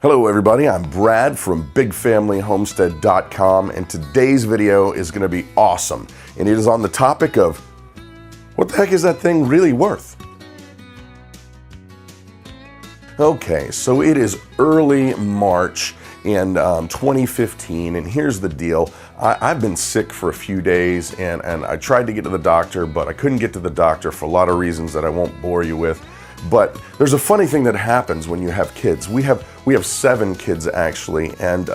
Hello everybody, I'm Brad from BigFamilyHomestead.com, and today's video is going to be awesome. And it is on the topic of, what the heck is that thing really worth? Okay, so it is early March in 2015, and here's the deal. I've been sick for a few days, and I tried to get to the doctor, but I couldn't get to the doctor for a lot of reasons that I won't bore you with. But there's a funny thing that happens when you have kids. We have 7 kids actually, and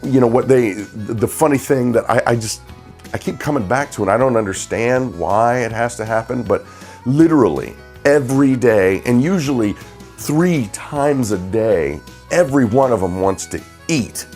you know what, the funny thing that I keep coming back to, and I don't understand why it has to happen, but literally every day, and usually 3 times a day, every one of them wants to eat.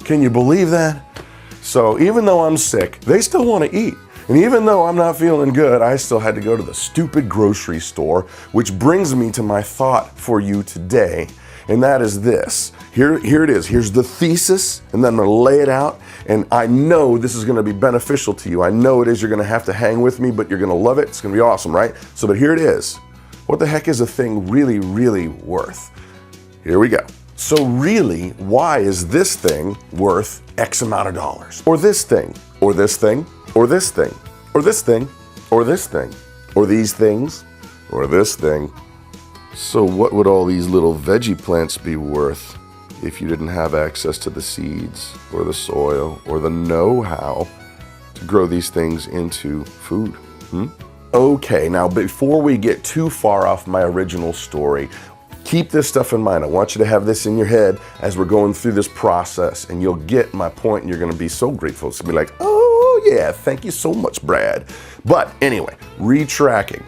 Can you believe that? So even though I'm sick, they still want to eat. And even though I'm not feeling good, I still had to go to the stupid grocery store, which brings me to my thought for you today, and that is this. Here it is. Here's the thesis, and then I'm going to lay it out, and I know this is going to be beneficial to you. I know it is. You're going to have to hang with me, but you're going to love it. It's going to be awesome, right? So, but here it is. What the heck is a thing really, really worth? Here we go. So really, why is this thing worth X amount of dollars? Or this thing, or this thing, or this thing, or this thing, or this thing, or these things, or this thing. So what would all these little veggie plants be worth if you didn't have access to the seeds, or the soil, or the know-how to grow these things into food? Okay, now before we get too far off my original story, keep this stuff in mind. I want you to have this in your head as we're going through this process, and you'll get my point, and you're going to be so grateful. It's going to be like, oh yeah, thank you so much, Brad. But anyway, retracking.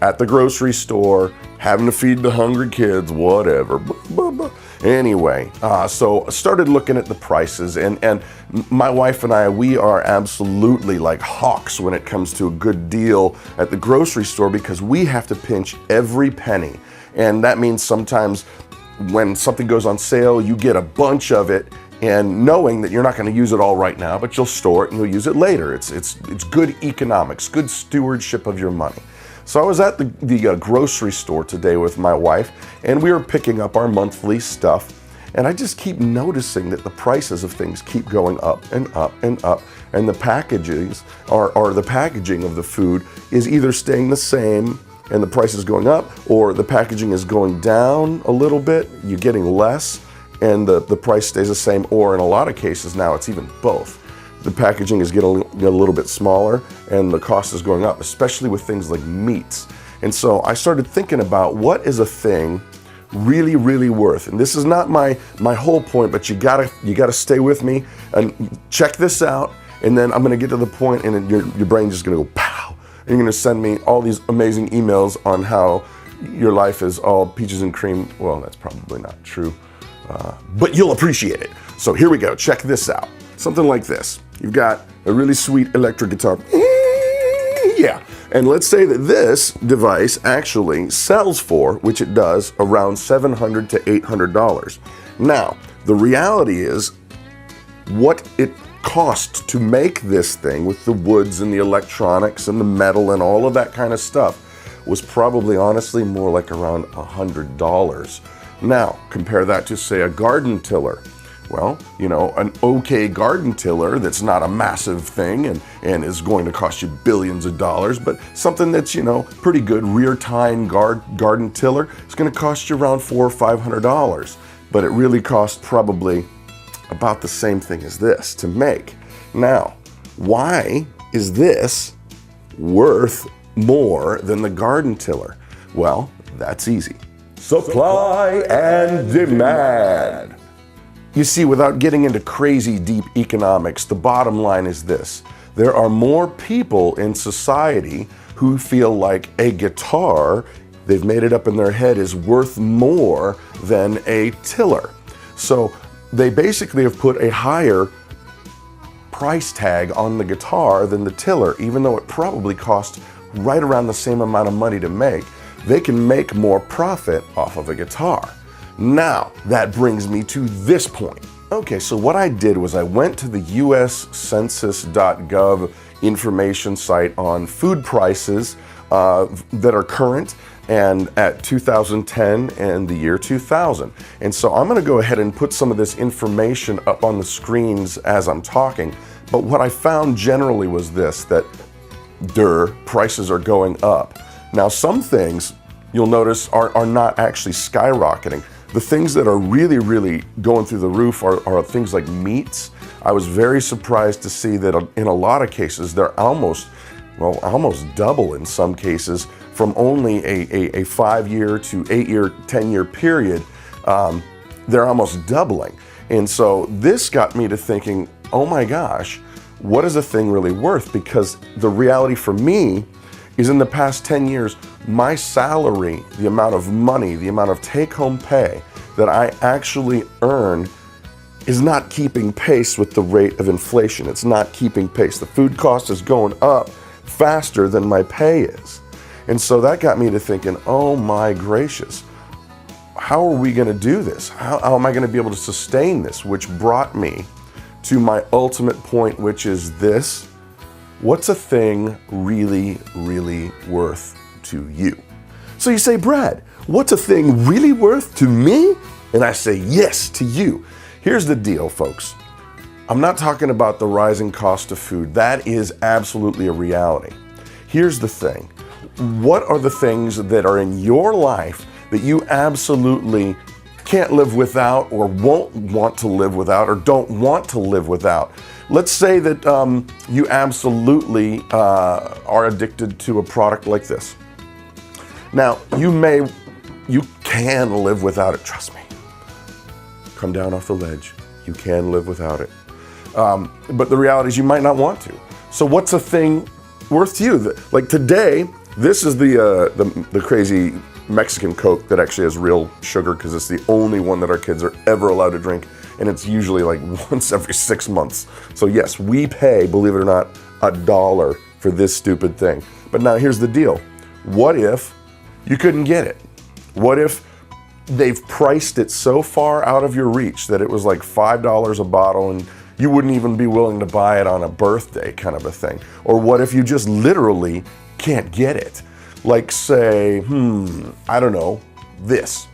At the grocery store, having to feed the hungry kids, whatever. Anyway, so I started looking at the prices, and my wife and I, we are absolutely like hawks when it comes to a good deal at the grocery store, because we have to pinch every penny. And that means sometimes when something goes on sale, you get a bunch of it, and knowing that you're not going to use it all right now, but you'll store it and you'll use it later. It's good economics, good stewardship of your money. So I was at the grocery store today with my wife, and we were picking up our monthly stuff, and I just keep noticing that the prices of things keep going up and up and up, and the packages or the packaging of the food is either staying the same and the price is going up, or the packaging is going down a little bit, you're getting less, and the price stays the same, or in a lot of cases now it's even both. The packaging is getting a little bit smaller and the cost is going up, especially with things like meats. And so I started thinking about, what is a thing really, really worth? And this is not my whole point, but you gotta stay with me and check this out, and then I'm gonna get to the point, and then your brain's just gonna go pow, and you're gonna send me all these amazing emails on how your life is all peaches and cream. Well, that's probably not true, but you'll appreciate it. So here we go, check this out. Something like this. You've got a really sweet electric guitar. Yeah, and let's say that this device actually sells for, which it does, around $700 to $800. Now, the reality is, what it costs to make this thing with the woods and the electronics and the metal and all of that kind of stuff was probably, honestly, more like around $100. Now, compare that to, say, a garden tiller. Well, you know, an okay garden tiller that's not a massive thing and is going to cost you billions of dollars, but something that's, you know, pretty good rear tine garden tiller, it's going to cost you around $400 or $500. But it really costs probably about the same thing as this to make. Now, why is this worth more than the garden tiller? Well, that's easy. Supply and demand. You see, without getting into crazy deep economics, the bottom line is this. There are more people in society who feel like a guitar, they've made it up in their head, is worth more than a tiller. So they basically have put a higher price tag on the guitar than the tiller, even though it probably costs right around the same amount of money to make. They can make more profit off of a guitar. Now, that brings me to this point. Okay, so what I did was I went to the US Census.gov information site on food prices that are current and at 2010 and the year 2000. And so I'm going to go ahead and put some of this information up on the screens as I'm talking. But what I found generally was this, that prices are going up. Now, some things you'll notice are not actually skyrocketing. The things that are really going through the roof are things like meats. I was very surprised to see that in a lot of cases they're almost double in some cases, from only a 5-year to 8-year, 10-year period. They're almost doubling. And so this got me to thinking, oh my gosh, what is a thing really worth? Because the reality for me is, in the past 10 years, my salary, the amount of money, the amount of take-home pay that I actually earn is not keeping pace with the rate of inflation. It's not keeping pace. The food cost is going up faster than my pay is. And so that got me to thinking, oh my gracious, how are we going to do this? How am I going to be able to sustain this? Which brought me to my ultimate point, which is this: what's a thing really worth to you? So you say, Brad, what's a thing really worth to me? And I say, yes, to you. Here's the deal, folks. I'm not talking about the rising cost of food. That is absolutely a reality. Here's the thing. What are the things that are in your life that you absolutely can't live without, or won't want to live without, or don't want to live without? Let's say that you absolutely are addicted to a product like this. Now, you can live without it, trust me. Come down off the ledge. You can live without it. But the reality is you might not want to. So what's a thing worth to you? Like today, this is the crazy Mexican Coke that actually has real sugar, because it's the only one that our kids are ever allowed to drink. And it's usually like once every 6 months. So yes, we pay, believe it or not, $1 for this stupid thing. But now here's the deal. What if you couldn't get it? What if they've priced it so far out of your reach that it was like $5 a bottle and you wouldn't even be willing to buy it on a birthday kind of a thing? Or what if you just literally can't get it? Like say, I don't know, this.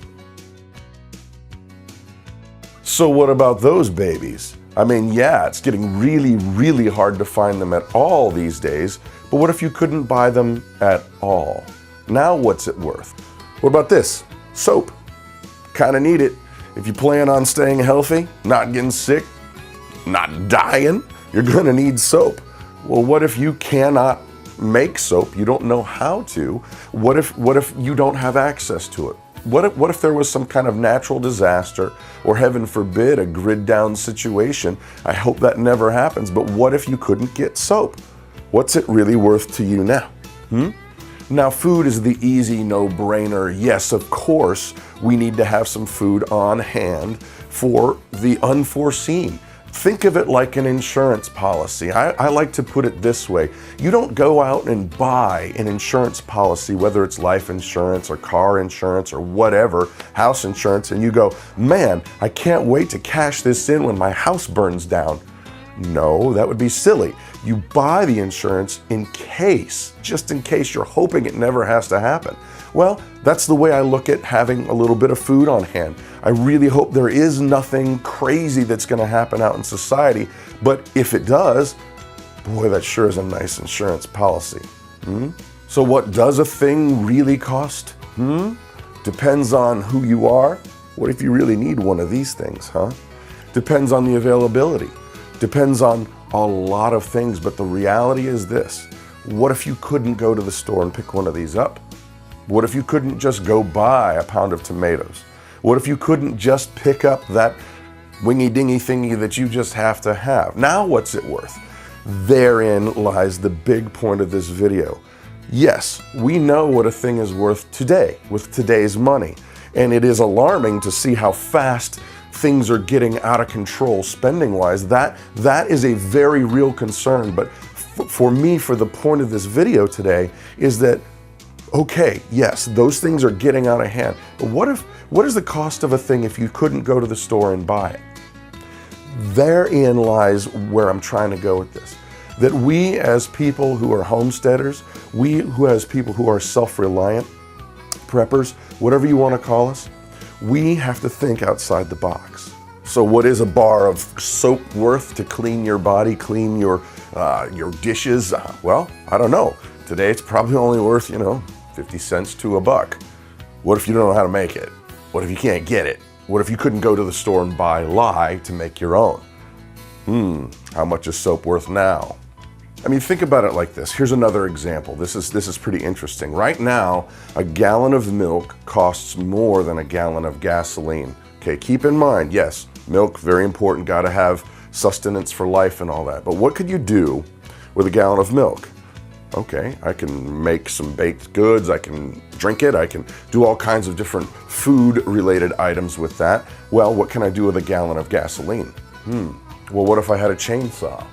So what about those babies? I mean, yeah, it's getting really hard to find them at all these days, but what if you couldn't buy them at all? Now what's it worth? What about this? Soap. Kind of need it. If you plan on staying healthy, not getting sick, not dying, you're gonna need soap. Well, what if you cannot make soap? You don't know how to. What if you don't have access to it? What if there was some kind of natural disaster, or heaven forbid, a grid down situation? I hope that never happens, but what if you couldn't get soap? What's it really worth to you now? Now, food is the easy no-brainer. Yes, of course, we need to have some food on hand for the unforeseen. Think of it like an insurance policy. I like to put it this way. You don't go out and buy an insurance policy, whether it's life insurance or car insurance or whatever, house insurance, and you go, man, I can't wait to cash this in when my house burns down. No, that would be silly. You buy the insurance in case, just in case. You're hoping it never has to happen. Well, that's the way I look at having a little bit of food on hand. I really hope there is nothing crazy that's going to happen out in society, but if it does, boy, that sure is a nice insurance policy. So what does a thing really cost? Depends on who you are. What if you really need one of these things, huh? Depends on the availability. Depends on a lot of things, but the reality is this. What if you couldn't go to the store and pick one of these up? What if you couldn't just go buy a pound of tomatoes? What if you couldn't just pick up that wingy-dingy thingy that you just have to have? Now what's it worth? Therein lies the big point of this video. Yes, we know what a thing is worth today, with today's money. And it is alarming to see how fast things are getting out of control spending-wise. That is a very real concern. But for me, for the point of this video today, is that, okay, yes, those things are getting out of hand. But what is the cost of a thing if you couldn't go to the store and buy it? Therein lies where I'm trying to go with this. That we as people who are homesteaders, we who as people who are self-reliant, preppers, whatever you want to call us, we have to think outside the box. So what is a bar of soap worth to clean your body, clean your dishes? Well, I don't know. Today it's probably only worth, 50 cents to $1. What if you don't know how to make it? What if you can't get it? What if you couldn't go to the store and buy lye to make your own? How much is soap worth now? I mean, think about it like this. Here's another example. This is pretty interesting. Right now, a gallon of milk costs more than a gallon of gasoline. Okay, keep in mind, yes, milk, very important, gotta have sustenance for life and all that. But what could you do with a gallon of milk? Okay, I can make some baked goods, I can drink it, I can do all kinds of different food-related items with that. Well, what can I do with a gallon of gasoline? Well, what if I had a chainsaw?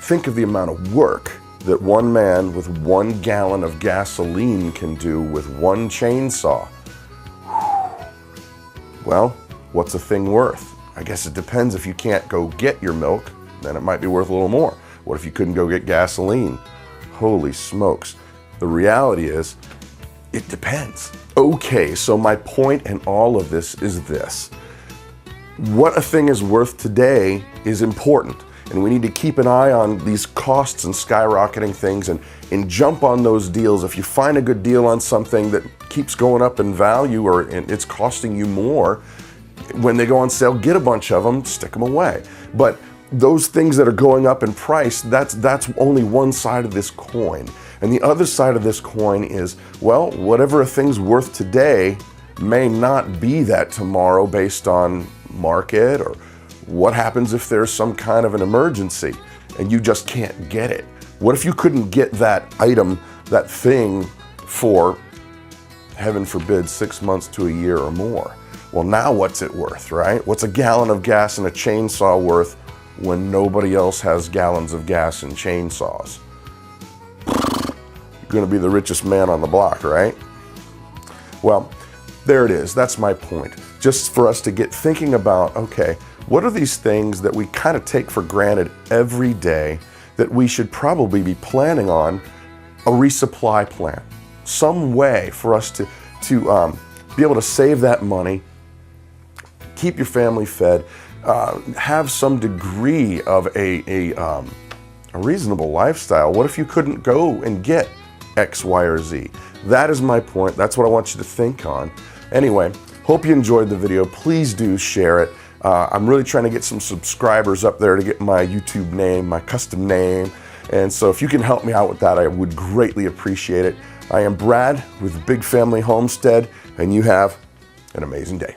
Think of the amount of work that one man with 1 gallon of gasoline can do with one chainsaw. Well, what's a thing worth? I guess it depends. If you can't go get your milk, then it might be worth a little more. What if you couldn't go get gasoline? Holy smokes. The reality is, it depends. Okay, so my point in all of this is this. What a thing is worth today is important. And we need to keep an eye on these costs and skyrocketing things and jump on those deals. If you find a good deal on something that keeps going up in value or it's costing you more, when they go on sale, get a bunch of them, stick them away. But those things that are going up in price, that's only one side of this coin. And the other side of this coin is, well, whatever a thing's worth today may not be that tomorrow based on market, or what happens if there's some kind of an emergency and you just can't get it? What if you couldn't get that item, that thing, for, heaven forbid, 6 months to a year or more? Well, now what's it worth, right? What's a gallon of gas and a chainsaw worth when nobody else has gallons of gas and chainsaws? You're gonna be the richest man on the block, right? Well, there it is. That's my point. Just for us to get thinking about, okay, what are these things that we kind of take for granted every day that we should probably be planning on a resupply plan? Some way for us to be able to save that money, keep your family fed, have some degree of a reasonable lifestyle. What if you couldn't go and get X, Y, or Z? That is my point. That's what I want you to think on. Anyway, hope you enjoyed the video. Please do share it. I'm really trying to get some subscribers up there to get my YouTube name, my custom name. And so if you can help me out with that, I would greatly appreciate it. I am Brad with Big Family Homestead, and you have an amazing day.